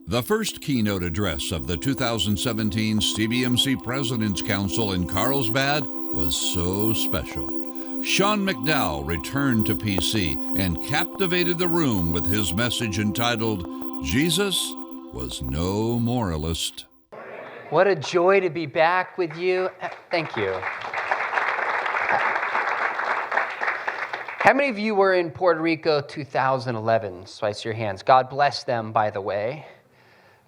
The first keynote address of the 2017 CBMC President's Council in Carlsbad was so special. Sean McDowell returned to PC and captivated the room with his message entitled, "Jesus was no moralist." What a joy to be back with you. Thank you. How many of you were in Puerto Rico 2011? Slice your hands. God bless them, by the way.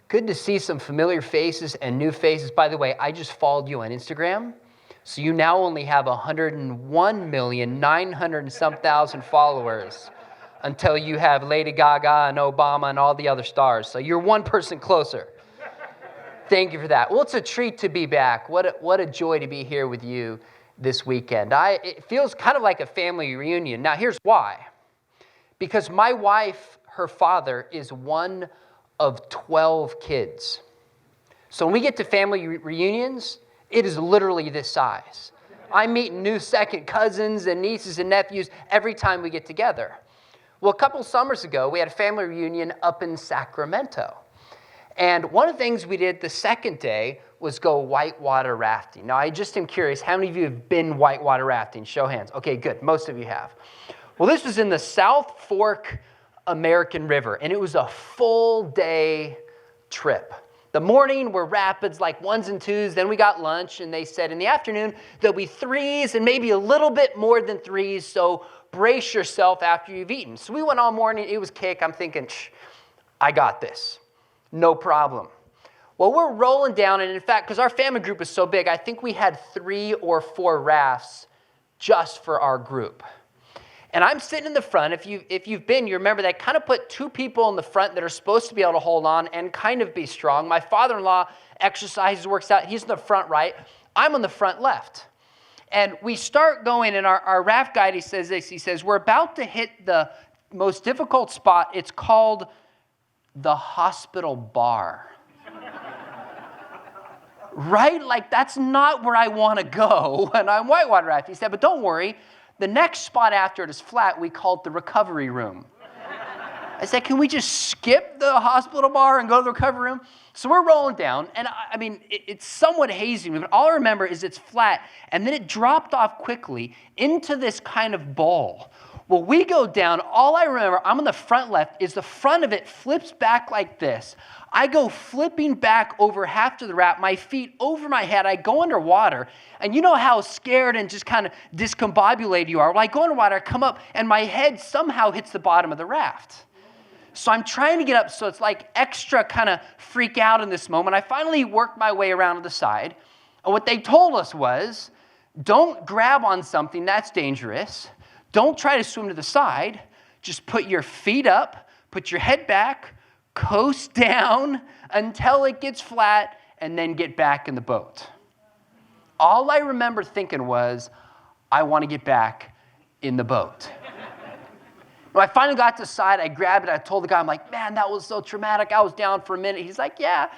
Good to see some familiar faces and new faces. By the way, I just followed you on Instagram. So you now only have 101,900,000 and some thousand followers until you have Lady Gaga and Obama and all the other stars. So you're one person closer. Thank you for that. Well, it's a treat to be back. What a joy to be here with you this weekend. It feels kind of like a family reunion. Now, here's why. Because my wife, her father, is one of 12 kids. So when we get to family reunions, it is literally this size. I meet new second cousins and nieces and nephews every time we get together. Well, a couple summers ago, we had a family reunion up in Sacramento. And one of the things we did the second day was go whitewater rafting. Now, I just am curious, how many of you have been whitewater rafting? Show hands. Okay, good. Most of you have. Well, this was in the South Fork American River, and it was a full-day trip. The morning were rapids like 1s and 2s, then we got lunch, and they said in the afternoon there'll be 3s and maybe a little bit more than 3s, so brace yourself after you've eaten. So we went all morning. It was cake. I'm thinking, I got this. No problem. Well, we're rolling down, and in fact, because our family group is so big, I think we had 3 or 4 rafts just for our group. And I'm sitting in the front. If you've been, you remember that kind of put 2 people in the front that are supposed to be able to hold on and kind of be strong. My father-in-law exercises, works out. He's in the front right. I'm on the front left. And we start going, and our raft guide, he says this. He says, we're about to hit the most difficult spot. It's called the hospital bar. Right? Like, that's not where I want to go when I'm whitewater rafting. He said, but don't worry. The next spot after it is flat. We call it the recovery room. I said, can we just skip the hospital bar and go to the recovery room? So we're rolling down, and I mean, it's somewhat hazy, but all I remember is it's flat, and then it dropped off quickly into this kind of bowl. Well, we go down. All I remember, I'm on the front left, is the front of it flips back like this. I go flipping back over half to the raft, my feet over my head. I go underwater, and you know how scared and just kind of discombobulated you are. Well, I go underwater, I come up, and my head somehow hits the bottom of the raft. So I'm trying to get up, so it's like extra kind of freak out in this moment. I finally work my way around to the side, and what they told us was, don't grab on something, that's dangerous. Don't try to swim to the side. Just put your feet up, put your head back, coast down until it gets flat, and then get back in the boat. All I remember thinking was, I want to get back in the boat. When I finally got to the side, I grabbed it. I told the guy, I'm like, man, that was so traumatic. I was down for a minute. He's like, yeah,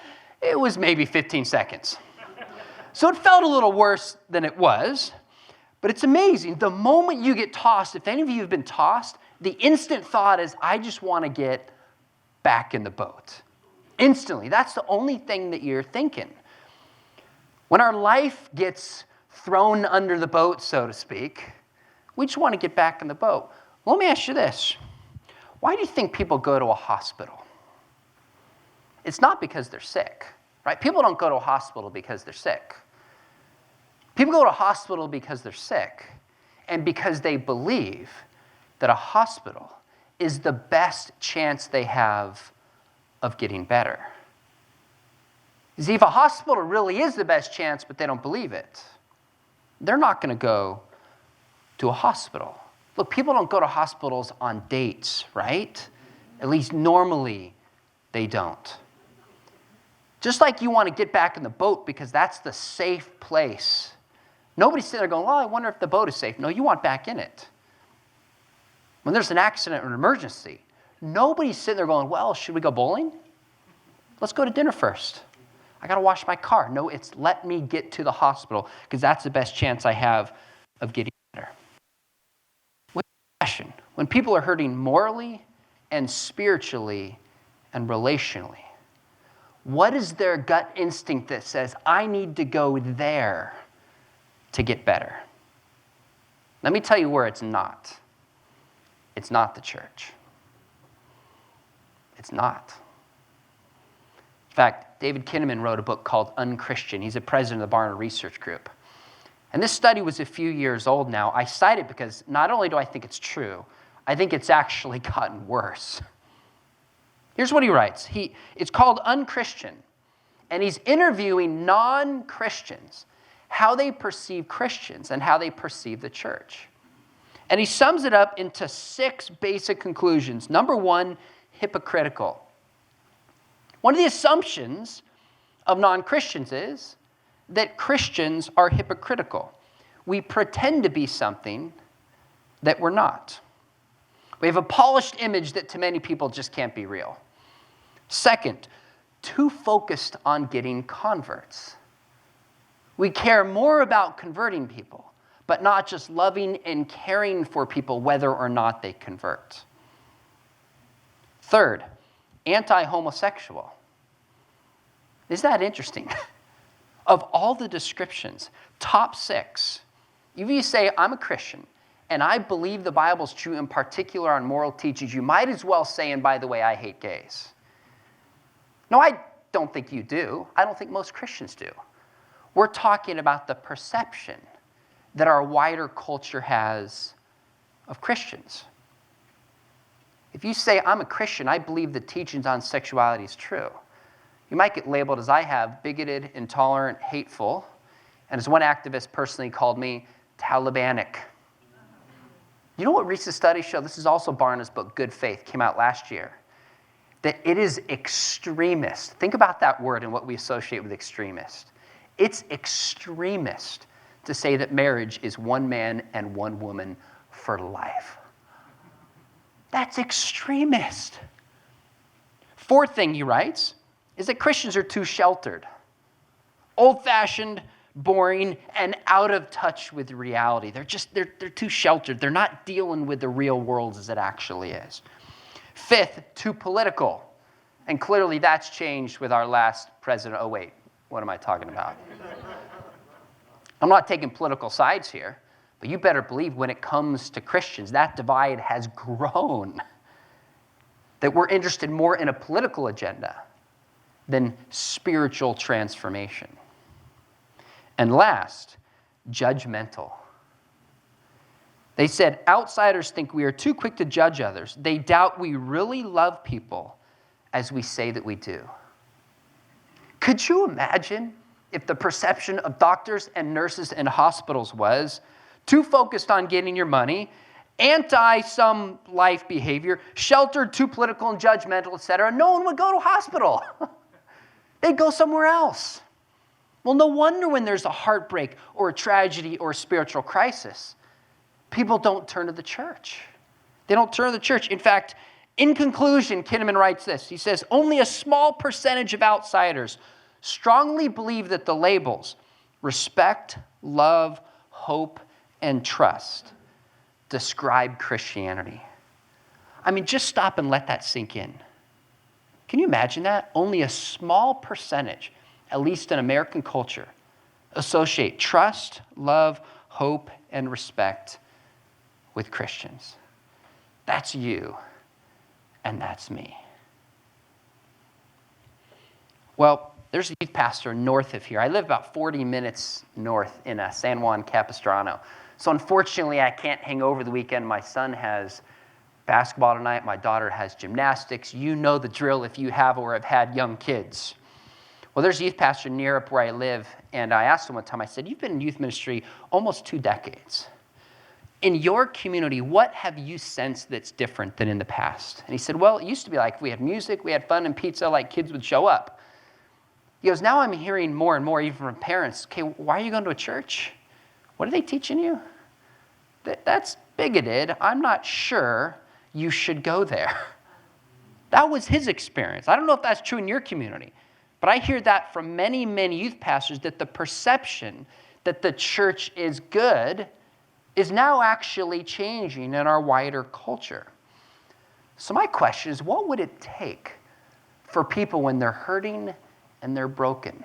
it was maybe 15 seconds. So it felt a little worse than it was. But it's amazing. The moment you get tossed, if any of you have been tossed, the instant thought is, I just want to get back in the boat. Instantly. That's the only thing that you're thinking. When our life gets thrown under the boat, so to speak, we just want to get back in the boat. Let me ask you this. Why do you think people go to a hospital? It's not because they're sick, right? People don't go to a hospital because they're sick. People go to a hospital because they're sick and because they believe that a hospital is the best chance they have of getting better. You see, if a hospital really is the best chance, but they don't believe it, they're not going to go to a hospital. Look, people don't go to hospitals on dates, right? At least normally they don't. Just like you want to get back in the boat because that's the safe place. Nobody's sitting there going, well, I wonder if the boat is safe. No, you want back in it. When there's an accident or an emergency, nobody's sitting there going, well, should we go bowling? Let's go to dinner first. I got to wash my car. No, it's let me get to the hospital because that's the best chance I have of getting better. When people are hurting morally and spiritually and relationally, What is their gut instinct that says, I need to go there to get better? Let me tell you where it's not. It's not the church. It's not. In fact, David Kinnaman wrote a book called Unchristian. He's a president of the Barna Research Group. And this study was a few years old now. I cite it because not only do I think it's true, I think it's actually gotten worse. Here's what he writes. It's called Unchristian, and he's interviewing non-Christians, how they perceive Christians and how they perceive the church. And he sums it up into 6 basic conclusions. Number 1, hypocritical. One of the assumptions of non-Christians is that Christians are hypocritical. We pretend to be something that we're not. We have a polished image that to many people just can't be real. Second, too focused on getting converts. We care more about converting people, but not just loving and caring for people whether or not they convert. Third, anti-homosexual. Isn't that interesting? Of all the descriptions, top 6, if you say, I'm a Christian, and I believe the Bible's true, in particular on moral teachings, you might as well say, and by the way, I hate gays. No, I don't think you do. I don't think most Christians do. We're talking about the perception that our wider culture has of Christians. If you say, I'm a Christian, I believe the teachings on sexuality is true, you might get labeled, as I have, bigoted, intolerant, hateful, and as one activist personally called me, Talibanic. You know what recent studies show? This is also Barna's book, Good Faith, came out last year. That it is extremist. Think about that word and what we associate with extremist. It's extremist to say that marriage is one man and one woman for life. That's extremist. Fourth thing he writes is that Christians are too sheltered, old-fashioned, boring, and out of touch with reality. They're too sheltered. They're not dealing with the real world as it actually is. Fifth, too political. And clearly that's changed with our last president. Oh, wait, what am I talking about? I'm not taking political sides here, but you better believe when it comes to Christians, that divide has grown. That we're interested more in a political agenda than spiritual transformation. And last, judgmental. They said, outsiders think we are too quick to judge others. They doubt we really love people as we say that we do. Could you imagine if the perception of doctors and nurses and hospitals was too focused on getting your money, anti some life behavior, sheltered, too political and judgmental, etc., no one would go to a hospital. They'd go somewhere else. Well, no wonder when there's a heartbreak or a tragedy or a spiritual crisis, people don't turn to the church. They don't turn to the church. In fact, in conclusion, Kinnaman writes this. He says, only a small percentage of outsiders strongly believe that the labels respect, love, hope, and trust describe Christianity. I mean, just stop and let that sink in. Can you imagine that? Only a small percentage, at least in American culture, associate trust, love, hope, and respect with Christians. That's you, and that's me. Well, there's a youth pastor north of here. I live about 40 minutes north in San Juan Capistrano. So unfortunately, I can't hang over the weekend. My son has basketball tonight. My daughter has gymnastics. You know the drill if you have or have had young kids. Well, there's a youth pastor near up where I live, and I asked him one time, I said, you've been in youth ministry almost 2 decades. In your community, what have you sensed that's different than in the past? And he said, well, it used to be like if we had music, we had fun and pizza, like kids would show up. He goes, now I'm hearing more and more, even from parents, okay, why are you going to a church? What are they teaching you? That's bigoted. I'm not sure you should go there. That was his experience. I don't know if that's true in your community, but I hear that from many, many youth pastors, that the perception that the church is good is now actually changing in our wider culture. So my question is, what would it take for people when they're hurting and they're broken.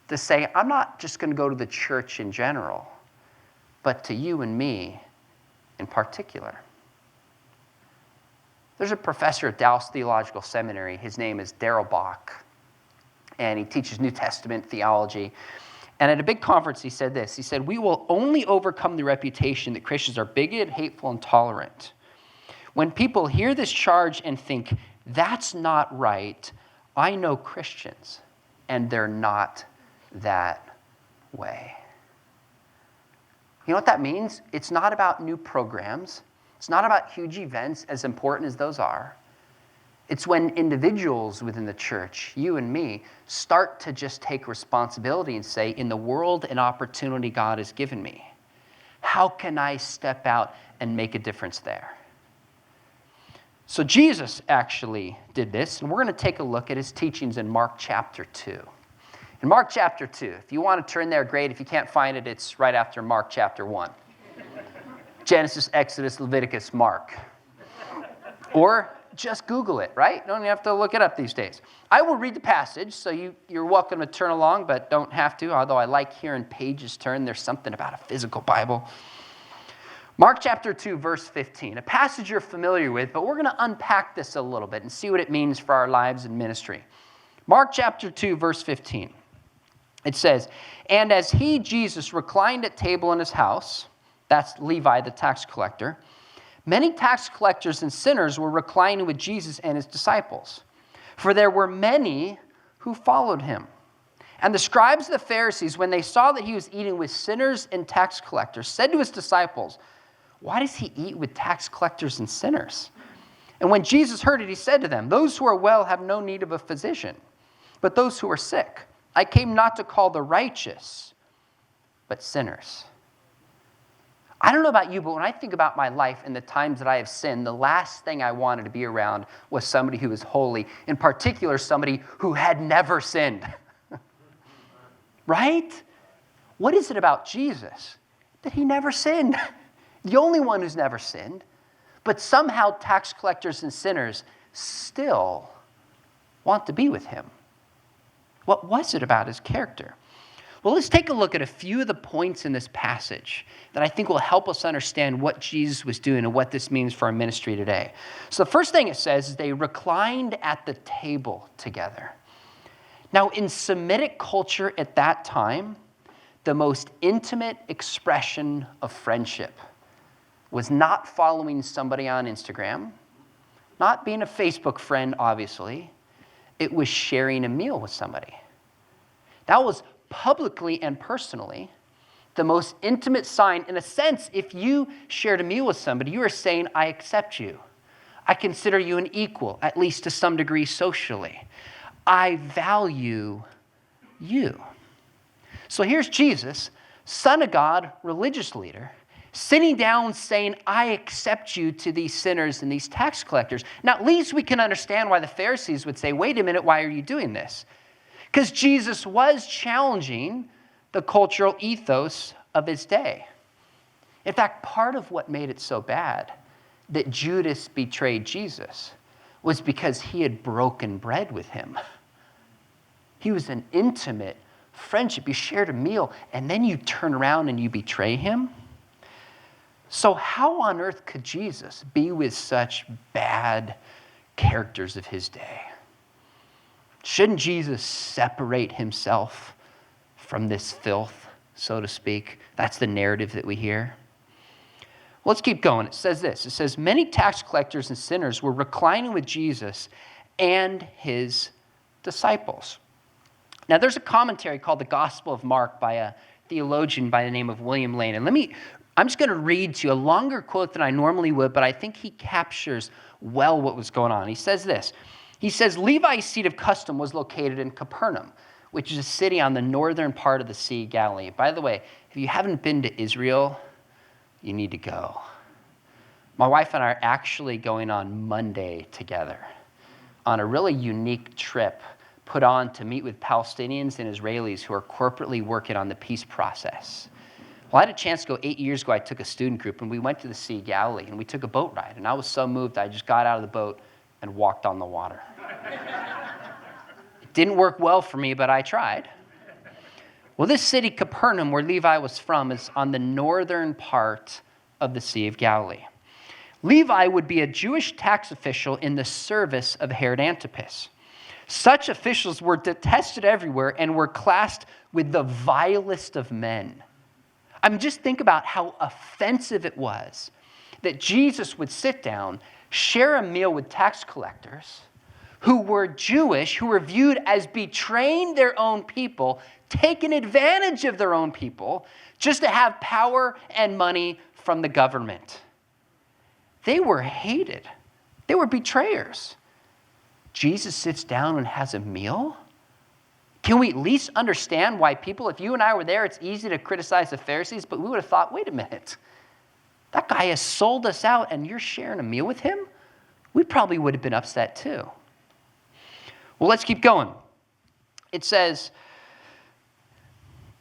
To say, I'm not just going to go to the church in general, but to you and me in particular. There's a professor at Dallas Theological Seminary. His name is Darrell Bach, and he teaches New Testament theology. And at a big conference, he said this. He said, we will only overcome the reputation that Christians are bigoted, hateful, and intolerant when people hear this charge and think, that's not right. I know Christians, and they're not that way. You know what that means? It's not about new programs. It's not about huge events, as important as those are. It's when individuals within the church, you and me, start to just take responsibility and say, in the world and opportunity God has given me, how can I step out and make a difference there? So Jesus actually did this, and we're going to take a look at his teachings in Mark chapter 2. In Mark chapter 2, if you want to turn there, great. If you can't find it, it's right after Mark chapter 1. Genesis, Exodus, Leviticus, Mark. Or just Google it, right? You don't even have to look it up these days. I will read the passage, so you're welcome to turn along, but don't have to, although I like hearing pages turn. There's something about a physical Bible. Mark chapter 2, verse 15, a passage you're familiar with, but we're going to unpack this a little bit and see what it means for our lives and ministry. Mark chapter 2, verse 15. It says, and as he, Jesus, reclined at table in his house, that's Levi, the tax collector, many tax collectors and sinners were reclining with Jesus and his disciples, for there were many who followed him. And the scribes and the Pharisees, when they saw that he was eating with sinners and tax collectors, said to his disciples, why does he eat with tax collectors and sinners? And when Jesus heard it, he said to them, those who are well have no need of a physician, but those who are sick. I came not to call the righteous, but sinners. I don't know about you, but when I think about my life and the times that I have sinned, the last thing I wanted to be around was somebody who was holy, in particular, somebody who had never sinned. Right? What is it about Jesus that he never sinned? The only one who's never sinned, but somehow tax collectors and sinners still want to be with him. What was it about his character? Well, let's take a look at a few of the points in this passage that I think will help us understand what Jesus was doing and what this means for our ministry today. So the first thing it says is they reclined at the table together. Now, in Semitic culture at that time, the most intimate expression of friendship was not following somebody on Instagram, not being a Facebook friend, obviously. It was sharing a meal with somebody. That was publicly and personally the most intimate sign. In a sense, if you shared a meal with somebody, you are saying, I accept you. I consider you an equal, at least to some degree socially. I value you. So here's Jesus, Son of God, religious leader, sitting down saying, I accept you to these sinners and these tax collectors. Now, at least we can understand why the Pharisees would say, wait a minute, why are you doing this? Because Jesus was challenging the cultural ethos of his day. In fact, part of what made it so bad that Judas betrayed Jesus was because he had broken bread with him. He was an intimate friendship. You shared a meal, and then you turn around and you betray him. So how on earth could Jesus be with such bad characters of his day? Shouldn't Jesus separate himself from this filth, so to speak? That's the narrative that we hear. Well, let's keep going. It says this. It says, many tax collectors and sinners were reclining with Jesus and his disciples. Now, there's a commentary called The Gospel of Mark by a theologian by the name of William Lane. And I'm just going to read to you a longer quote than I normally would, but I think he captures well what was going on. He says this. He says, Levi's seat of custom was located in Capernaum, which is a city on the northern part of the Sea of Galilee. By the way, if you haven't been to Israel, you need to go. My wife and I are actually going on Monday together on a really unique trip put on to meet with Palestinians and Israelis who are corporately working on the peace process. Well, I had a chance to go 8 years ago. I took a student group, and we went to the Sea of Galilee, and we took a boat ride. And I was so moved, I just got out of the boat and walked on the water. It Didn't work well for me, but I tried. Well, this city, Capernaum, where Levi was from, is on the northern part of the Sea of Galilee. Levi would be a Jewish tax official in the service of Herod Antipas. Such officials were detested everywhere and were classed with the vilest of men. I mean, just think about how offensive it was that Jesus would sit down, share a meal with tax collectors who were Jewish, who were viewed as betraying their own people, taking advantage of their own people, just to have power and money from the government. They were hated. They were betrayers. Jesus sits down and has a meal? Can we at least understand why people, if you and I were there, it's easy to criticize the Pharisees, but we would have thought, wait a minute, that guy has sold us out and you're sharing a meal with him? We probably would have been upset too. Well, let's keep going. It says,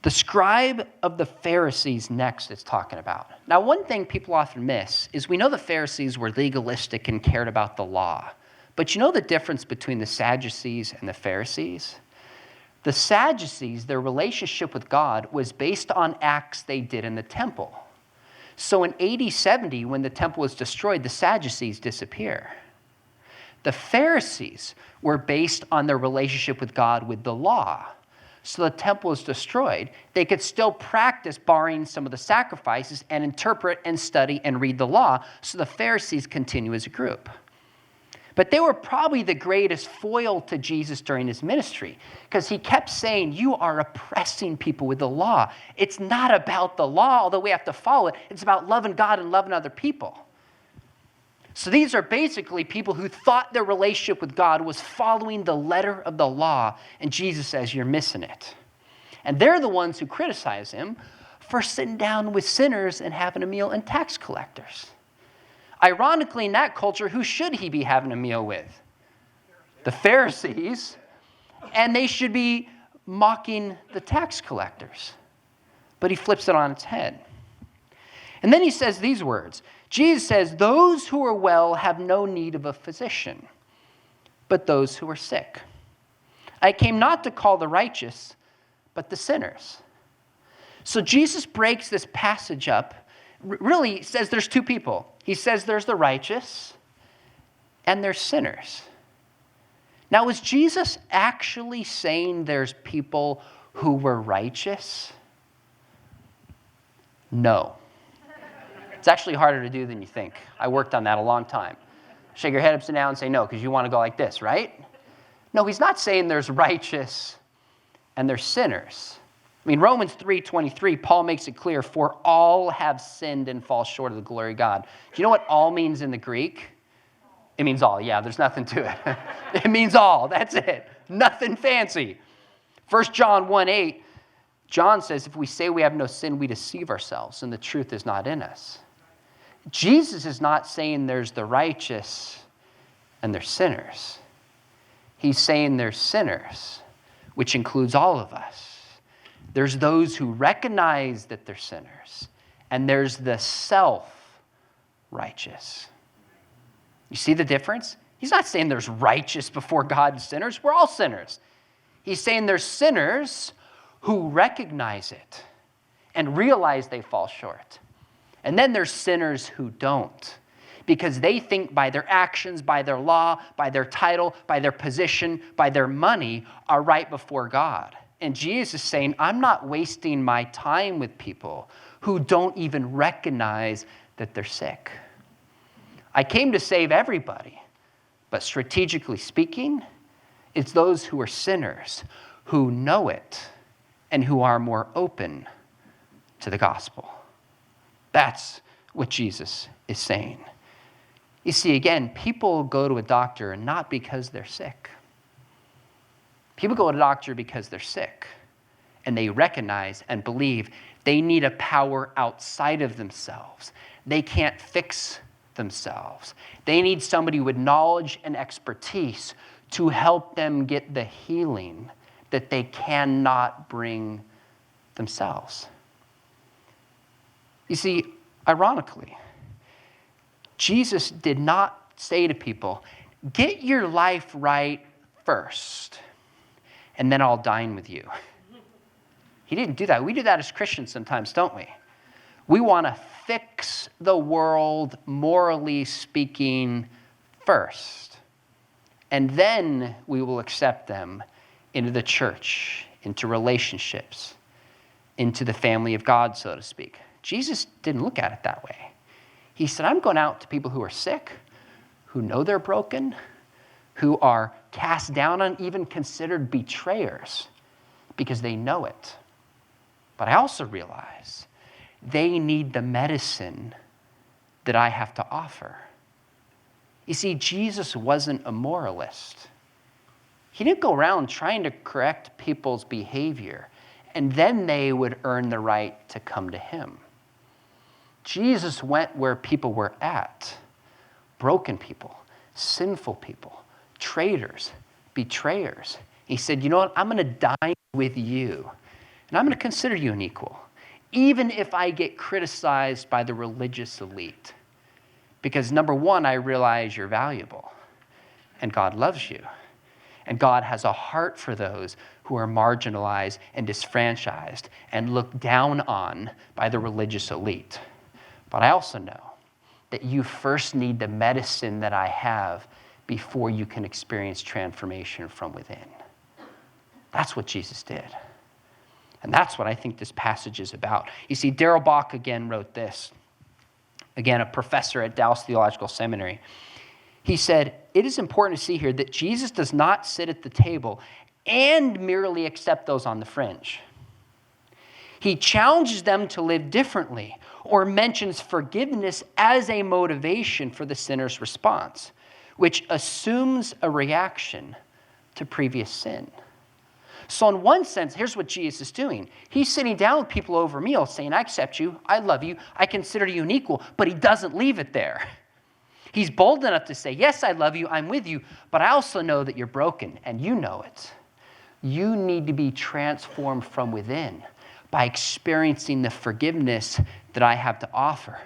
the scribe of the Pharisees next it's talking about. Now, one thing people often miss is we know the Pharisees were legalistic and cared about the law. But you know the difference between the Sadducees and the Pharisees? The Sadducees, their relationship with God was based on acts they did in the temple. So in AD 70, when the temple was destroyed, the Sadducees disappear. The Pharisees were based on their relationship with God with the law. So the temple is destroyed. They could still practice, barring some of the sacrifices, and interpret and study and read the law. So the Pharisees continue as a group. But they were probably the greatest foil to Jesus during his ministry, because he kept saying, you are oppressing people with the law. It's not about the law, although we have to follow it. It's about loving God and loving other people. So these are basically people who thought their relationship with God was following the letter of the law, and Jesus says, you're missing it. And they're the ones who criticize him for sitting down with sinners and having a meal and tax collectors. Ironically, in that culture, who should he be having a meal with? The Pharisees. And they should be mocking the tax collectors. But he flips it on its head. And then he says these words. Jesus says, those who are well have no need of a physician, but those who are sick. I came not to call the righteous, but the sinners. So Jesus breaks this passage up. Really says there's two people. He says there's the righteous and there's sinners. Now, is Jesus actually saying there's people who were righteous? No. It's actually harder to do than you think. I worked on that a long time. Shake your head upside down and say no, because you want to go like this, right? No, he's not saying there's righteous and there's sinners. I mean, Romans 3:23, Paul makes it clear, for all have sinned and fall short of the glory of God. Do you know what all means in the Greek? It means all. Yeah, there's nothing to it. It means all. That's it. Nothing fancy. 1 John 1:8, John says, if we say we have no sin, we deceive ourselves, and the truth is not in us. Jesus is not saying there's the righteous and there's sinners. He's saying there's sinners, which includes all of us. There's those who recognize that they're sinners, and there's the self-righteous. You see the difference? He's not saying there's righteous before God and sinners. We're all sinners. He's saying there's sinners who recognize it and realize they fall short. And then there's sinners who don't, because they think by their actions, by their law, by their title, by their position, by their money are right before God. And Jesus is saying, I'm not wasting my time with people who don't even recognize that they're sick. I came to save everybody, but strategically speaking, it's those who are sinners, who know it, and who are more open to the gospel. That's what Jesus is saying. You see, again, people go to a doctor not because they're sick. People go to a doctor because they're sick, and they recognize and believe they need a power outside of themselves. They can't fix themselves. They need somebody with knowledge and expertise to help them get the healing that they cannot bring themselves. You see, ironically, Jesus did not say to people, get your life right first. and then I'll dine with you. He didn't do that. We do that as Christians sometimes, don't we? We want to fix the world, morally speaking, first. And then we will accept them into the church, into relationships, into the family of God, so to speak. Jesus didn't look at it that way. He said, I'm going out to people who are sick, who know they're broken, who are cast down on, even considered betrayers, because they know it. But I also realize they need the medicine that I have to offer. You see, Jesus wasn't a moralist. He didn't go around trying to correct people's behavior, and then they would earn the right to come to him. Jesus went where people were at. Broken people, sinful people, traitors, betrayers. He said, you know what? I'm going to dine with you, and I'm going to consider you an equal, even if I get criticized by the religious elite. Because number one, I realize you're valuable, and God loves you. And God has a heart for those who are marginalized and disfranchised and looked down on by the religious elite. But I also know that you first need the medicine that I have before you can experience transformation from within. That's what Jesus did. And that's what I think this passage is about. You see, Darrell Bock again wrote this. Again, a professor at Dallas Theological Seminary. He said, it is important to see here that Jesus does not sit at the table and merely accept those on the fringe. He challenges them to live differently or mentions forgiveness as a motivation for the sinner's response, which assumes a reaction to previous sin. So in one sense, here's what Jesus is doing. He's sitting down with people over a meal saying, I accept you, I love you, I consider you an equal, but he doesn't leave it there. He's bold enough to say, yes, I love you, I'm with you, but I also know that you're broken, and you know it. You need to be transformed from within by experiencing the forgiveness that I have to offer.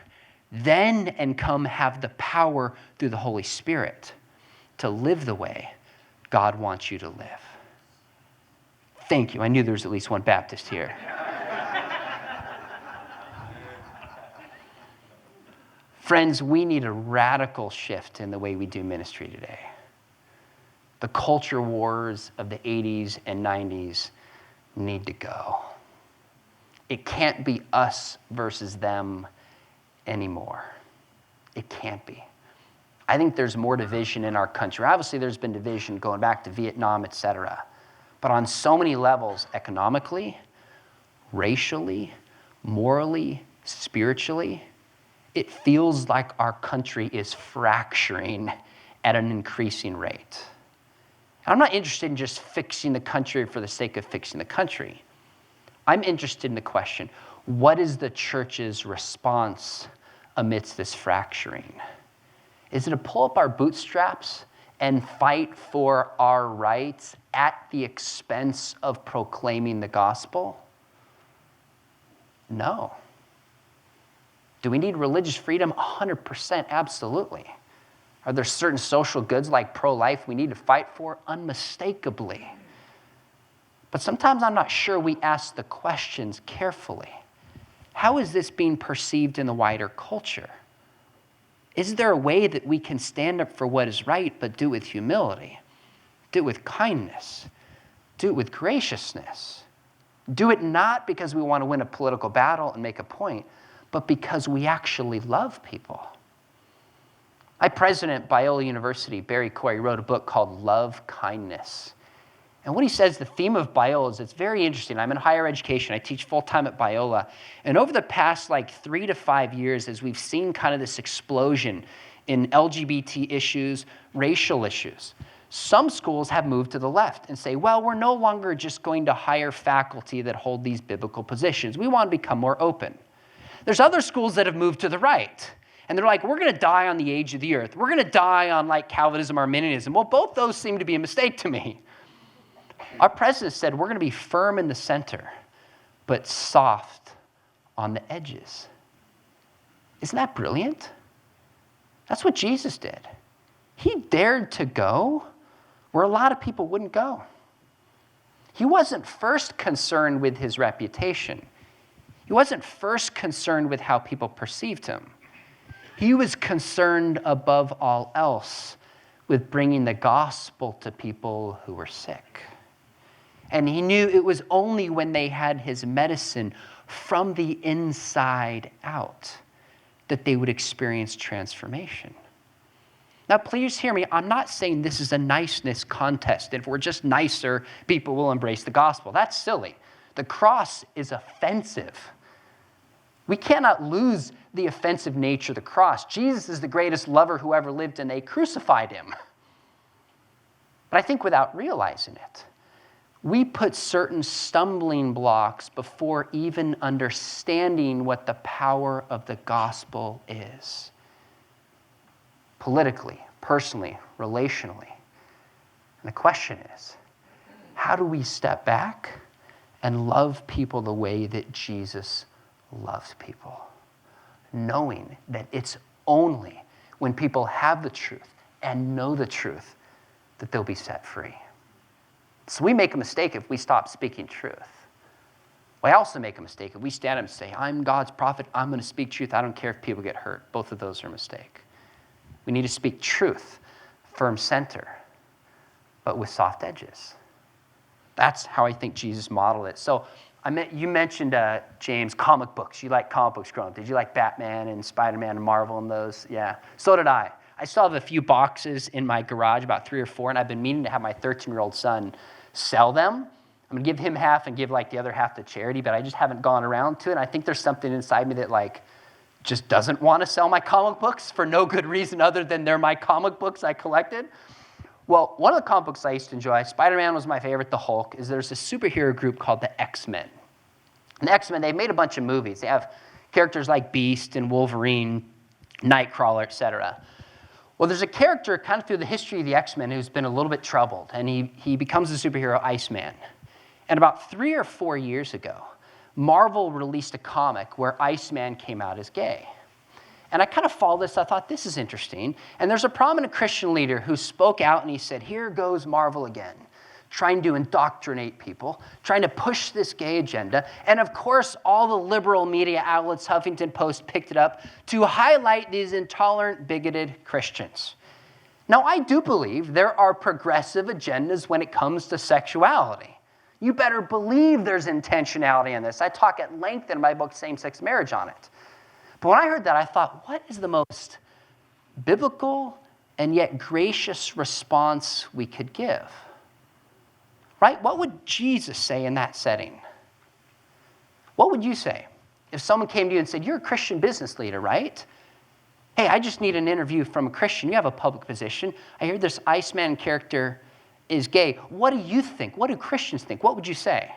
Then and come have the power through the Holy Spirit to live the way God wants you to live. Thank you. I knew there was at least one Baptist here. Friends, we need a radical shift in the way we do ministry today. The culture wars of the 80s and 90s need to go. It can't be us versus them anymore. It can't be. I think there's more division in our country. Obviously, there's been division going back to Vietnam, etc. But on so many levels, economically, racially, morally, spiritually, it feels like our country is fracturing at an increasing rate. I'm not interested in just fixing the country for the sake of fixing the country. I'm interested in the question, what is the church's response amidst this fracturing? Is it to pull up our bootstraps and fight for our rights at the expense of proclaiming the gospel? No. Do we need religious freedom? 100%, absolutely. Are there certain social goods like pro-life we need to fight for? Unmistakably. But sometimes I'm not sure we ask the questions carefully. How is this being perceived in the wider culture? Is there a way that we can stand up for what is right, but do it with humility? Do it with kindness? Do it with graciousness? Do it not because we want to win a political battle and make a point, but because we actually love people. My president at Biola University, Barry Coy, wrote a book called Love Kindness. And what he says, the theme of Biola is, it's very interesting. I'm in higher education. I teach full-time at Biola. And over the past 3 to 5 years, as we've seen kind of this explosion in LGBT issues, racial issues, some schools have moved to the left and say, well, we're no longer just going to hire faculty that hold these biblical positions. We want to become more open. There's other schools that have moved to the right. And they're like, we're going to die on the age of the earth. We're going to die on Calvinism, Arminianism. Well, both those seem to be a mistake to me. Our president said we're going to be firm in the center, but soft on the edges. Isn't that brilliant? That's what Jesus did. He dared to go where a lot of people wouldn't go. He wasn't first concerned with his reputation. He wasn't first concerned with how people perceived him. He was concerned above all else with bringing the gospel to people who were sick. And he knew it was only when they had his medicine from the inside out that they would experience transformation. Now, please hear me. I'm not saying this is a niceness contest. If we're just nicer, people will embrace the gospel. That's silly. The cross is offensive. We cannot lose the offensive nature of the cross. Jesus is the greatest lover who ever lived, and they crucified him. But I think without realizing it, we put certain stumbling blocks before even understanding what the power of the gospel is. Politically, personally, relationally. And the question is, how do we step back and love people the way that Jesus loves people? Knowing that it's only when people have the truth and know the truth that they'll be set free. So we make a mistake if we stop speaking truth. We also make a mistake if we stand up and say, I'm God's prophet, I'm going to speak truth, I don't care if people get hurt. Both of those are a mistake. We need to speak truth, firm center, but with soft edges. That's how I think Jesus modeled it. So you mentioned, James, comic books. You like comic books growing up. Did you like Batman and Spider-Man and Marvel and those? Yeah. So did I. I still have a few boxes in my garage, about 3 or 4, and I've been meaning to have my 13-year-old son sell them. I'm going to give him half and give the other half to charity, but I just haven't gone around to it. And I think there's something inside me that just doesn't want to sell my comic books for no good reason other than they're my comic books I collected. Well, one of the comic books I used to enjoy, Spider-Man was my favorite, the Hulk, is there's a superhero group called the X-Men. And the X-Men, they've made a bunch of movies. They have characters like Beast and Wolverine, Nightcrawler, etc. Well, there's a character kind of through the history of the X-Men who's been a little bit troubled, and he becomes the superhero Iceman. And about 3 or 4 years ago, Marvel released a comic where Iceman came out as gay. And I kind of followed this. I thought, this is interesting. And there's a prominent Christian leader who spoke out and he said, here goes Marvel again, trying to indoctrinate people, trying to push this gay agenda. And of course, all the liberal media outlets, Huffington Post, picked it up to highlight these intolerant, bigoted Christians. Now, I do believe there are progressive agendas when it comes to sexuality. You better believe there's intentionality in this. I talk at length in my book, Same-Sex Marriage, on it. But when I heard that, I thought, what is the most biblical and yet gracious response we could give? Right? What would Jesus say in that setting? What would you say if someone came to you and said, you're a Christian business leader, right? Hey, I just need an interview from a Christian. You have a public position. I hear this Iceman character is gay. What do you think? What do Christians think? What would you say?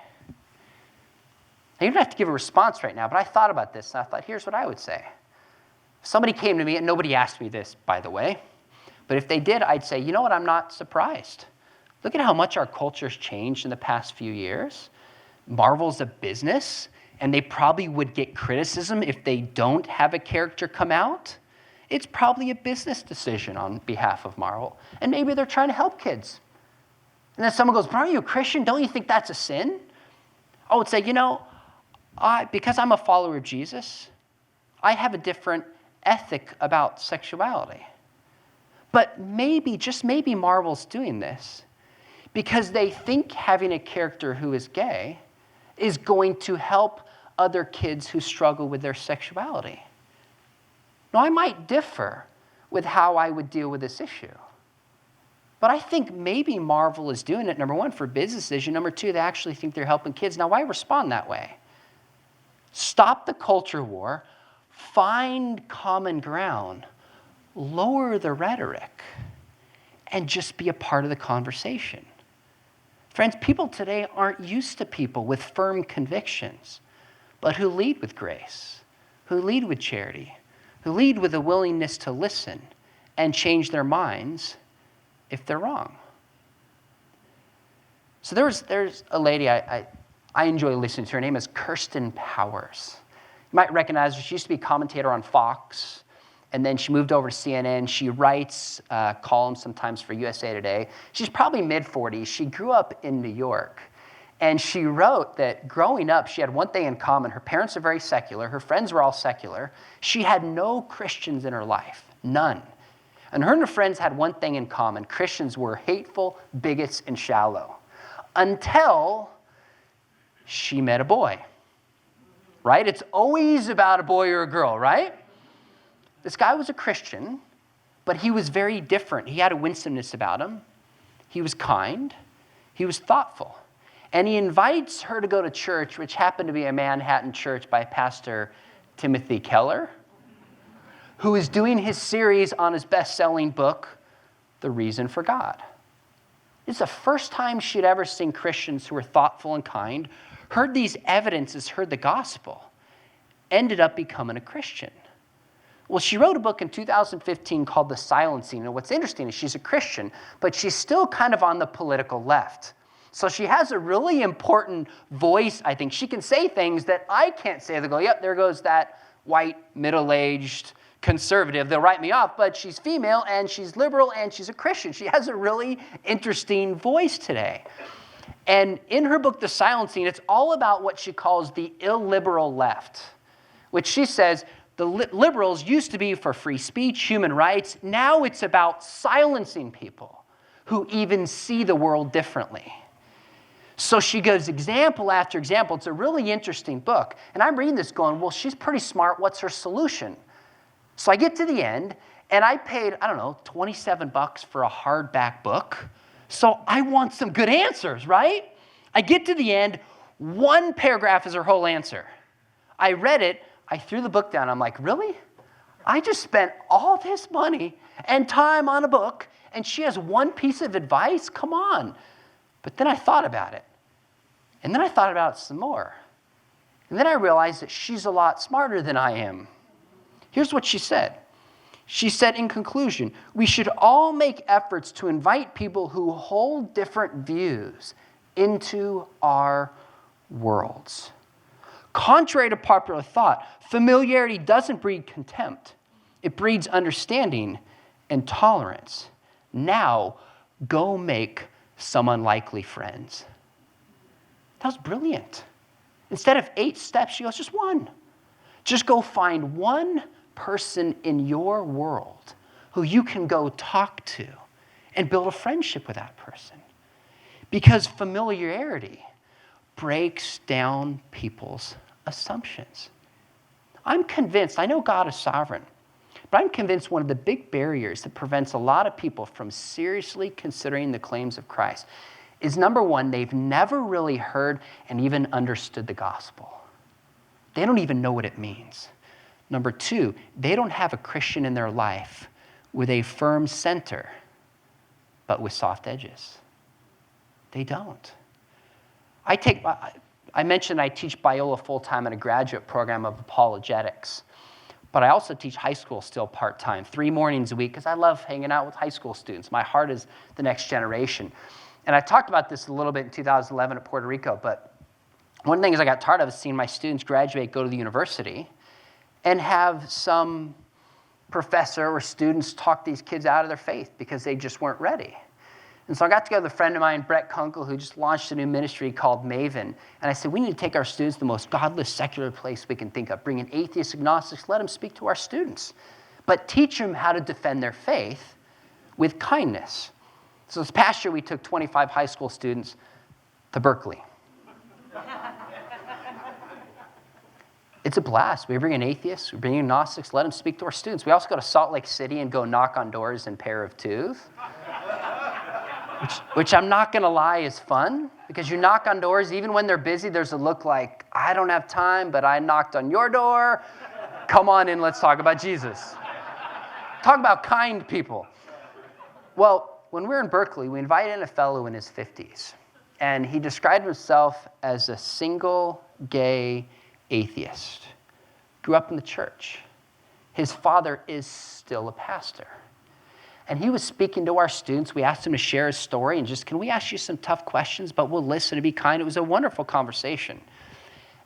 Now, you don't have to give a response right now, but I thought about this, and I thought, here's what I would say. If somebody came to me, and nobody asked me this, by the way, but if they did, I'd say, you know what, I'm not surprised. Look at how much our culture's changed in the past few years. Marvel's a business, and they probably would get criticism if they don't have a character come out. It's probably a business decision on behalf of Marvel, and maybe they're trying to help kids. And then someone goes, but aren't you a Christian? Don't you think that's a sin? I would say, because I'm a follower of Jesus, I have a different ethic about sexuality. But maybe, just maybe, Marvel's doing this because they think having a character who is gay is going to help other kids who struggle with their sexuality. Now, I might differ with how I would deal with this issue. But I think maybe Marvel is doing it, number one, for business decision. Number two, they actually think they're helping kids. Now, why respond that way? Stop the culture war, find common ground, lower the rhetoric, and just be a part of the conversation. Friends, people today aren't used to people with firm convictions, but who lead with grace, who lead with charity, who lead with a willingness to listen and change their minds if they're wrong. So there's a lady I enjoy listening to. Her name is Kirsten Powers. You might recognize her. She used to be a commentator on Fox, and then she moved over to CNN. She writes columns sometimes for USA Today. She's probably mid-40s. She grew up in New York, And she wrote that growing up, she had one thing in common. Her parents are very secular. Her friends were all secular. She had no Christians in her life, none. And her friends had one thing in common. Christians were hateful, bigots, and shallow. Until she met a boy, right? It's always about a boy or a girl, right? This guy was a Christian, but he was very different. He had a winsomeness about him. He was kind. He was thoughtful. And he invites her to go to church, which happened to be a Manhattan church by Pastor Timothy Keller, who is doing his series on his best-selling book, The Reason for God. It's the first time she'd ever seen Christians who were thoughtful and kind, heard these evidences, heard the gospel, ended up becoming a Christian. Well, she wrote a book in 2015 called The Silencing. And what's interesting is she's a Christian, but she's still kind of on the political left. So she has a really important voice, I think. She can say things that I can't say. They'll go, yep, there goes that white, middle-aged conservative. They'll write me off, but she's female, and she's liberal, and she's a Christian. She has a really interesting voice today. And in her book, The Silencing, it's all about what she calls the illiberal left, which she says the liberals used to be for free speech, human rights. Now it's about silencing people who even see the world differently. So she gives example after example. It's a really interesting book. And I'm reading this going, well, she's pretty smart. What's her solution? So I get to the end, and I paid, I don't know, $27 for a hardback book. So I want some good answers, right? I get to the end. One paragraph is her whole answer. I read it. I threw the book down. I'm like, really? I just spent all this money and time on a book, and she has one piece of advice? Come on. But then I thought about it. And then I thought about it some more. And then I realized that she's a lot smarter than I am. Here's what she said. She said, in conclusion, we should all make efforts to invite people who hold different views into our worlds. Contrary to popular thought, familiarity doesn't breed contempt. It breeds understanding and tolerance. Now, go make some unlikely friends. That was brilliant. Instead of 8 steps, she goes, just one. Just go find one person in your world who you can go talk to and build a friendship with that person. Because familiarity breaks down people's assumptions. I'm convinced, I know God is sovereign, but I'm convinced one of the big barriers that prevents a lot of people from seriously considering the claims of Christ is, number one, they've never really heard and even understood the gospel. They don't even know what it means. Number two, they don't have a Christian in their life with a firm center, but with soft edges. They don't. I mentioned I teach Biola full-time in a graduate program of apologetics. But I also teach high school still part-time, 3 mornings a week, because I love hanging out with high school students. My heart is the next generation. And I talked about this a little bit in 2011 at Puerto Rico, but one thing is I got tired of is seeing my students graduate, go to the university, and have some professor or students talk these kids out of their faith because they just weren't ready. And so I got together with a friend of mine, Brett Kunkel, who just launched a new ministry called Maven. And I said, we need to take our students to the most godless, secular place we can think of. Bring in atheists, agnostics, let them speak to our students. But teach them how to defend their faith with kindness. So this past year, we took 25 high school students to Berkeley. It's a blast. We bring in atheists, we bring in agnostics, let them speak to our students. We also go to Salt Lake City and go knock on doors in Pair of Tooth. Which I'm not going to lie is fun, because you knock on doors, even when they're busy, there's a look like, I don't have time, but I knocked on your door. Come on in, let's talk about Jesus. Talk about kind people. Well, when we were in Berkeley, we invited in a fellow in his 50s, and he described himself as a single gay atheist. Grew up in the church. His father is still a pastor. And he was speaking to our students. We asked him to share his story and just, can we ask you some tough questions, but we'll listen and be kind. It was a wonderful conversation.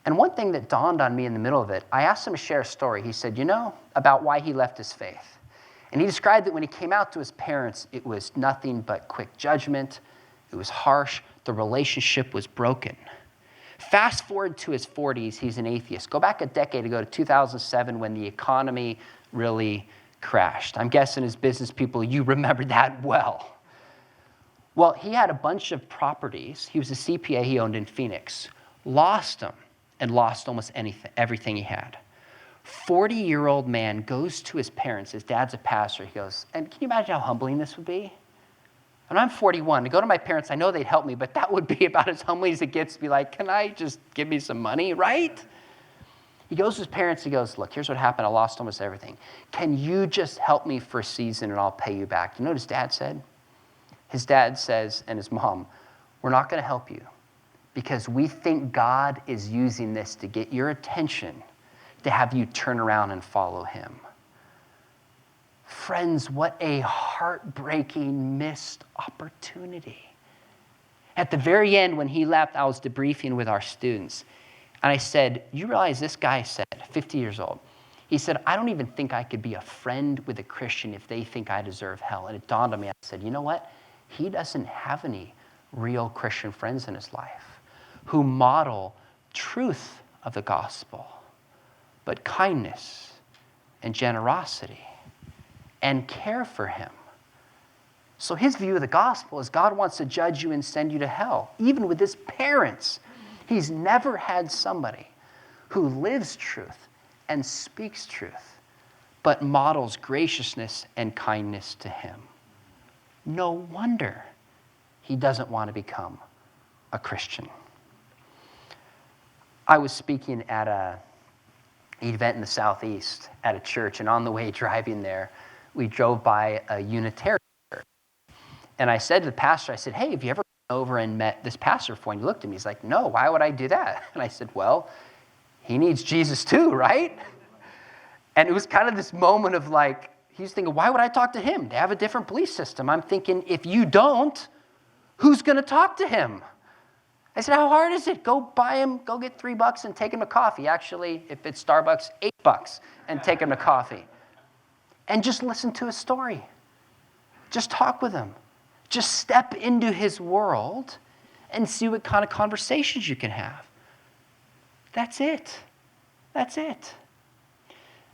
And one thing that dawned on me in the middle of it, I asked him to share a story. He said, about why he left his faith. And he described that when he came out to his parents, it was nothing but quick judgment. It was harsh. The relationship was broken. Fast forward to his 40s, he's an atheist. Go back a decade ago to 2007 when the economy really crashed. I'm guessing as business people, you remember that well. Well, he had a bunch of properties. He was a CPA he owned in Phoenix. Lost them and lost almost everything he had. 40-year-old man goes to his parents. His dad's a pastor. He goes, and can you imagine how humbling this would be? And I'm 41. To go to my parents, I know they'd help me, but that would be about as humbling as it gets to be like, can I just give me some money, right? He goes to his parents. He goes, look, here's what happened. I lost almost everything. Can you just help me for a season and I'll pay you back? You know what his dad said? His dad says, and his mom, we're not going to help you because we think God is using this to get your attention, to have you turn around and follow him. Friends, what a heartbreaking missed opportunity. At the very end, when he left, I was debriefing with our students. And I said, you realize this guy said, 50 years old, he said, I don't even think I could be a friend with a Christian if they think I deserve hell. And it dawned on me, I said, you know what? He doesn't have any real Christian friends in his life who model truth of the gospel, but kindness and generosity and care for him. So his view of the gospel is God wants to judge you and send you to hell. Even with his parents, he's never had somebody who lives truth and speaks truth, but models graciousness and kindness to him. No wonder he doesn't want to become a Christian. I was speaking at an event in the Southeast at a church, and on the way driving there, we drove by a Unitarian church. And I said to the pastor, I said, hey, have you ever gone over and met this pastor before? And he looked at me, he's like, no, why would I do that? And I said, well, he needs Jesus too, right? And it was kind of this moment of like, he's thinking, why would I talk to him? They have a different belief system. I'm thinking, if you don't, who's going to talk to him? I said, how hard is it? Go buy him, go get $3 and take him to coffee. Actually, if it's Starbucks, $8 and take him to coffee. And just listen to his story. Just talk with him. Just step into his world and see what kind of conversations you can have. That's it. That's it.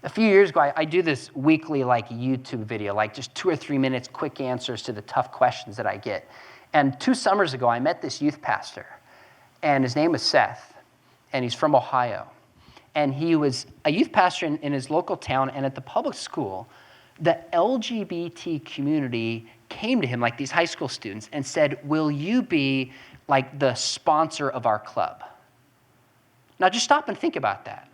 A few years ago, I do this weekly like YouTube video, like just 2 or 3 minutes, quick answers to the tough questions that I get. And 2 summers ago, I met this youth pastor, and his name was Seth, and he's from Ohio. And he was a youth pastor in his local town, and at the public school, the LGBT community came to him, like these high school students, and said, will you be like the sponsor of our club? Now just stop and think about that.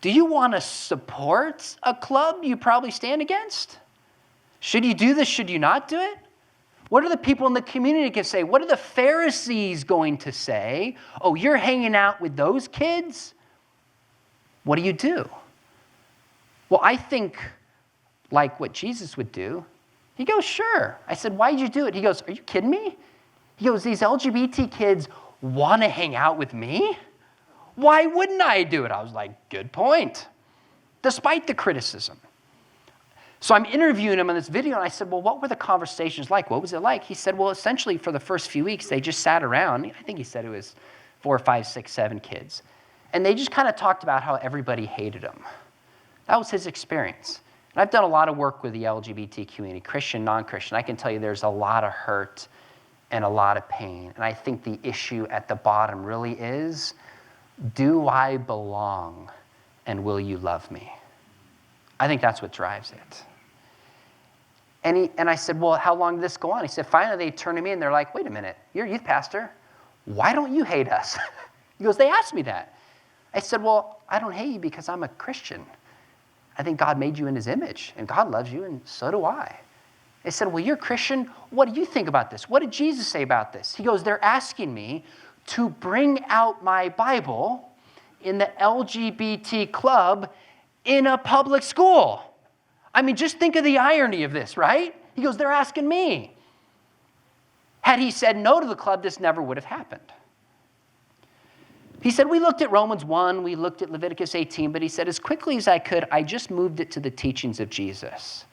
Do you want to support a club you probably stand against? Should you do this? Should you not do it? What are the people in the community going to say? What are the Pharisees going to say? Oh, you're hanging out with those kids? What do you do? Well, I think like what Jesus would do. He goes, sure. I said, why did you do it? He goes, are you kidding me? He goes, these LGBT kids want to hang out with me? Why wouldn't I do it? I was like, good point. Despite the criticism. So I'm interviewing him on this video, and I said, well, what were the conversations like? What was it like? He said, well, essentially for the first few weeks, they just sat around. I think he said it was 4, 5, 6, 7 kids. And they just kind of talked about how everybody hated him. That was his experience. And I've done a lot of work with the LGBT community, Christian, non-Christian. I can tell you there's a lot of hurt and a lot of pain. And I think the issue at the bottom really is, do I belong and will you love me? I think that's what drives it. And I said, well, how long did this go on? He said, finally they turned to me and they're like, wait a minute, you're a youth pastor. Why don't you hate us? He goes, they asked me that. I said, well, I don't hate you because I'm a Christian. I think God made you in his image, and God loves you, and so do I. They said, well, you're a Christian. What do you think about this? What did Jesus say about this? He goes, they're asking me to bring out my Bible in the LGBT club in a public school. I mean, just think of the irony of this, right? He goes, they're asking me. Had he said no to the club, this never would have happened. He said, we looked at Romans 1, we looked at Leviticus 18, but he said, as quickly as I could, I just moved it to the teachings of Jesus.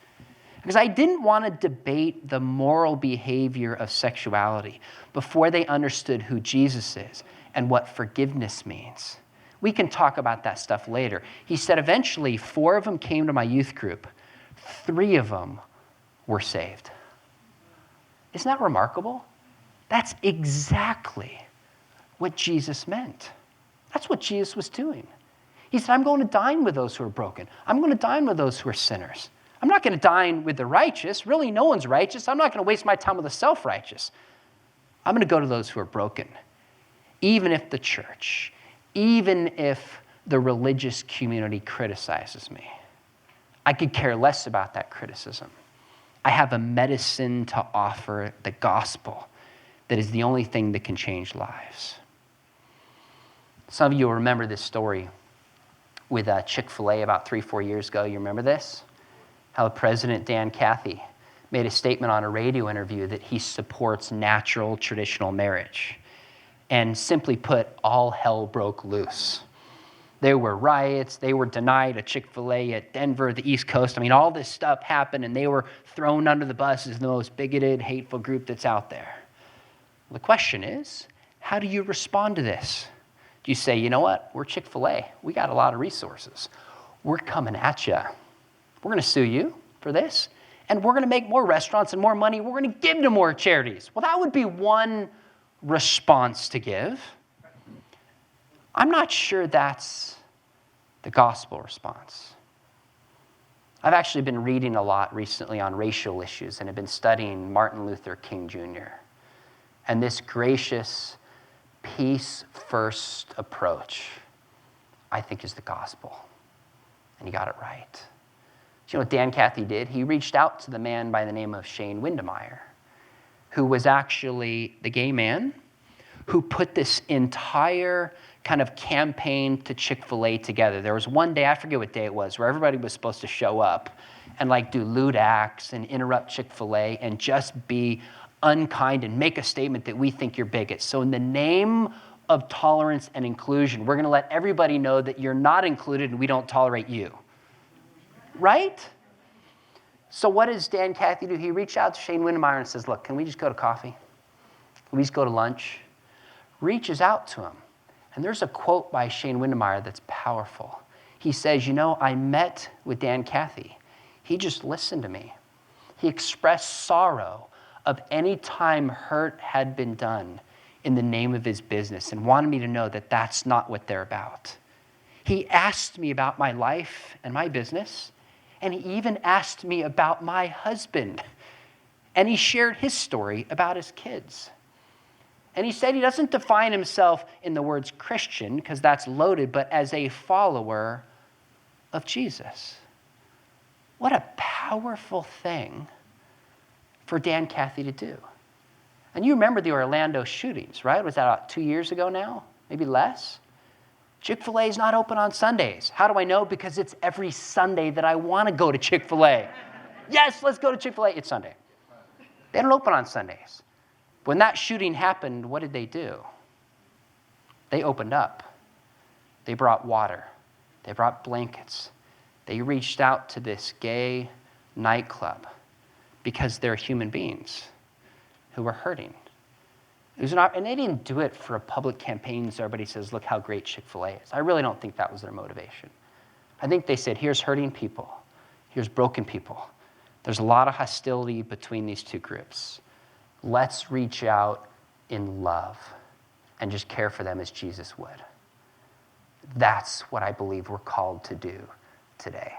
Because I didn't want to debate the moral behavior of sexuality before they understood who Jesus is and what forgiveness means. We can talk about that stuff later. He said eventually 4 of them came to my youth group. 3 of them were saved. Isn't that remarkable? That's exactly what Jesus meant. That's what Jesus was doing. He said, I'm going to dine with those who are broken. I'm going to dine with those who are sinners. I'm not going to dine with the righteous. Really, no one's righteous. I'm not going to waste my time with the self-righteous. I'm going to go to those who are broken. Even if the church, even if the religious community criticizes me, I could care less about that criticism. I have a medicine to offer, the gospel, that is the only thing that can change lives. Some of you will remember this story with Chick-fil-A about 3-4 years ago. You remember this? How President Dan Cathy made a statement on a radio interview that he supports natural traditional marriage. And simply put, all hell broke loose. There were riots. They were denied a Chick-fil-A at Denver, the East Coast. I mean, all this stuff happened, and they were thrown under the bus as the most bigoted, hateful group that's out there. The question is, how do you respond to this? Do you say, you know what? We're Chick-fil-A. We got a lot of resources. We're coming at you. We're going to sue you for this, and we're going to make more restaurants and more money. We're going to give to more charities. Well, that would be one response to give. I'm not sure that's the gospel response. I've actually been reading a lot recently on racial issues and have been studying Martin Luther King Jr. And this gracious, peace-first approach, I think, is the gospel. And he got it right. Do you know what Dan Cathy did? He reached out to the man by the name of Shane Windemeyer, who was actually the gay man who put this entire kind of campaign to Chick-fil-A together. There was one day, I forget what day it was, where everybody was supposed to show up and like do lewd acts and interrupt Chick-fil-A and just be unkind and make a statement that we think you're bigots. So in the name of tolerance and inclusion, we're going to let everybody know that you're not included and we don't tolerate you. Right? So what does Dan Cathy do? He reached out to Shane Windemeyer and says, look, can we just go to coffee? Can we just go to lunch? Reaches out to him. And there's a quote by Shane Windemeyer that's powerful. He says, you know, I met with Dan Cathy. He just listened to me. He expressed sorrow of any time hurt had been done in the name of his business and wanted me to know that that's not what they're about. He asked me about my life and my business, and he even asked me about my husband. And he shared his story about his kids. And he said he doesn't define himself in the words Christian, because that's loaded, but as a follower of Jesus. What a powerful thing for Dan Cathy to do. And you remember the Orlando shootings, right? Was that about 2 years ago now? Maybe less? Chick-fil-A is not open on Sundays. How do I know? Because it's every Sunday that I want to go to Chick-fil-A. Yes, let's go to Chick-fil-A. It's Sunday. They don't open on Sundays. When that shooting happened, what did they do? They opened up. They brought water. They brought blankets. They reached out to this gay nightclub because they're human beings who were hurting. And they didn't do it for a public campaign so everybody says, look how great Chick-fil-A is. I really don't think that was their motivation. I think they said, here's hurting people. Here's broken people. There's a lot of hostility between these two groups. Let's reach out in love and just care for them as Jesus would. That's what I believe we're called to do today.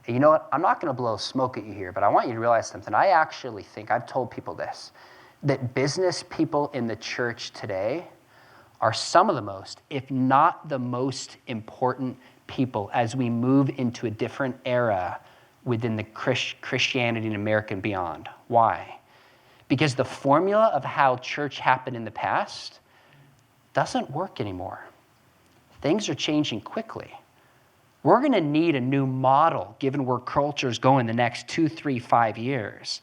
And you know what? I'm not going to blow smoke at you here, but I want you to realize something. I actually think, I've told people this, that business people in the church today are some of the most, if not the most important people as we move into a different era within the Christianity in America and beyond. Why? Because the formula of how church happened in the past doesn't work anymore. Things are changing quickly. We're going to need a new model given where culture is going the next 2, 3, 5 years.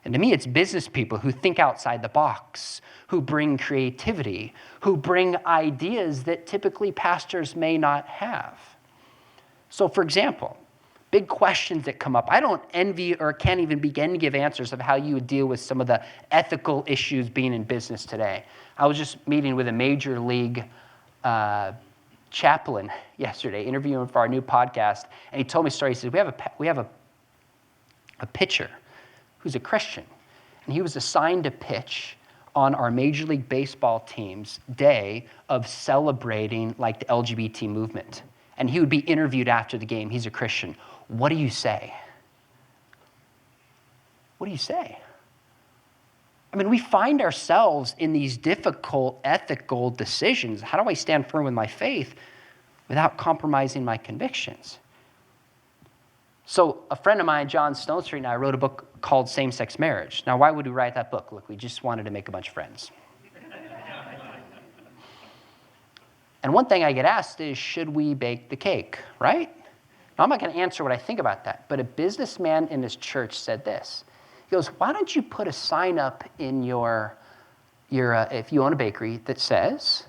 And to me, it's business people who think outside the box, who bring creativity, who bring ideas that typically pastors may not have. So for example, big questions that come up. I don't envy or can't even begin to give answers of how you would deal with some of the ethical issues being in business today. I was just meeting with a major league chaplain yesterday, interviewing for our new podcast, and he told me a story. He said, we have a pitcher who's a Christian, and he was assigned to pitch on our Major League Baseball team's day of celebrating like the LGBT movement. And he would be interviewed after the game. He's a Christian. What do you say? What do you say? I mean, we find ourselves in these difficult ethical decisions. How do I stand firm with my faith without compromising my convictions? So a friend of mine, John Stone Street, and I wrote a book called Same-Sex Marriage. Now, why would we write that book? Look, we just wanted to make a bunch of friends. And one thing I get asked is, should we bake the cake, right? Now, I'm not going to answer what I think about that, but a businessman in his church said this. He goes, why don't you put a sign up in your if you own a bakery that says,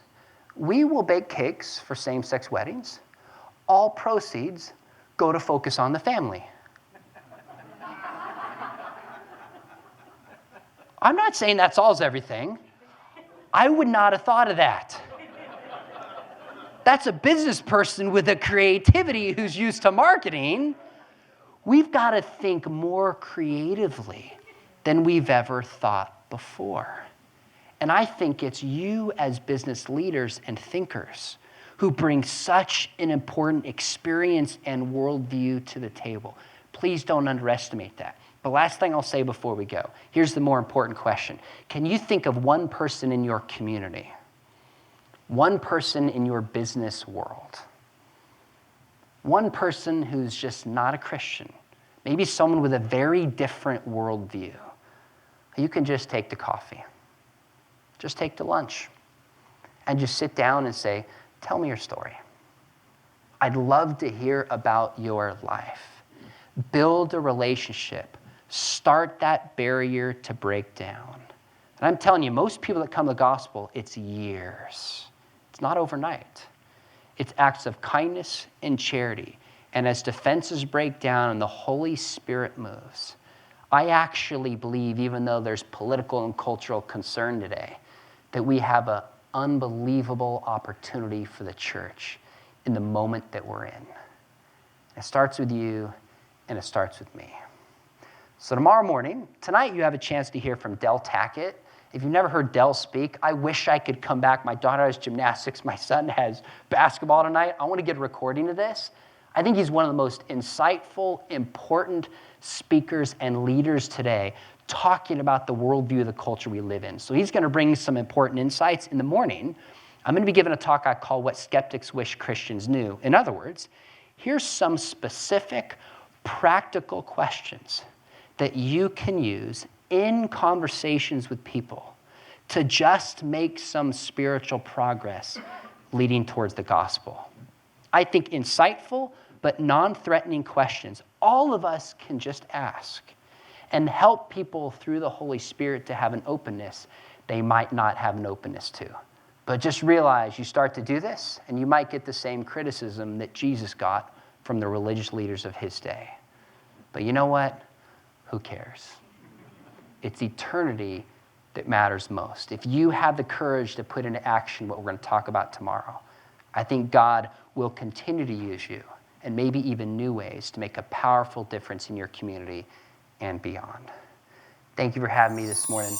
we will bake cakes for same-sex weddings. All proceeds go to focus on the family. I'm not saying that solves everything. I would not have thought of that. That's a business person with a creativity who's used to marketing. We've got to think more creatively than we've ever thought before. And I think it's you as business leaders and thinkers who bring such an important experience and worldview to the table. Please don't underestimate that. The last thing I'll say before we go, here's the more important question. Can you think of one person in your community, one person in your business world, one person who's just not a Christian, maybe someone with a very different worldview? You can just take to coffee, just take to lunch, and just sit down and say, tell me your story. I'd love to hear about your life. Build a relationship. Start that barrier to break down. And I'm telling you, most people that come to the gospel, it's years. It's not overnight. It's acts of kindness and charity. And as defenses break down and the Holy Spirit moves, I actually believe, even though there's political and cultural concern today, that we have an unbelievable opportunity for the church in the moment that we're in. It starts with you, and it starts with me. So tonight you have a chance to hear from Del Tackett. If you've never heard Del speak, I wish I could come back. My daughter has gymnastics. My son has basketball tonight. I want to get a recording of this. I think he's one of the most insightful, important speakers and leaders today talking about the worldview of the culture we live in. So he's going to bring some important insights. In the morning, I'm going to be giving a talk I call What Skeptics Wish Christians Knew. In other words, here's some specific, practical questions that you can use in conversations with people to just make some spiritual progress leading towards the gospel. I think insightful but non-threatening questions all of us can just ask and help people through the Holy Spirit to have an openness they might not have an openness to. But just realize you start to do this and you might get the same criticism that Jesus got from the religious leaders of his day. But you know what? Who cares? It's eternity that matters most. If you have the courage to put into action what we're going to talk about tomorrow, I think God will continue to use you and maybe even new ways to make a powerful difference in your community and beyond. Thank you for having me this morning.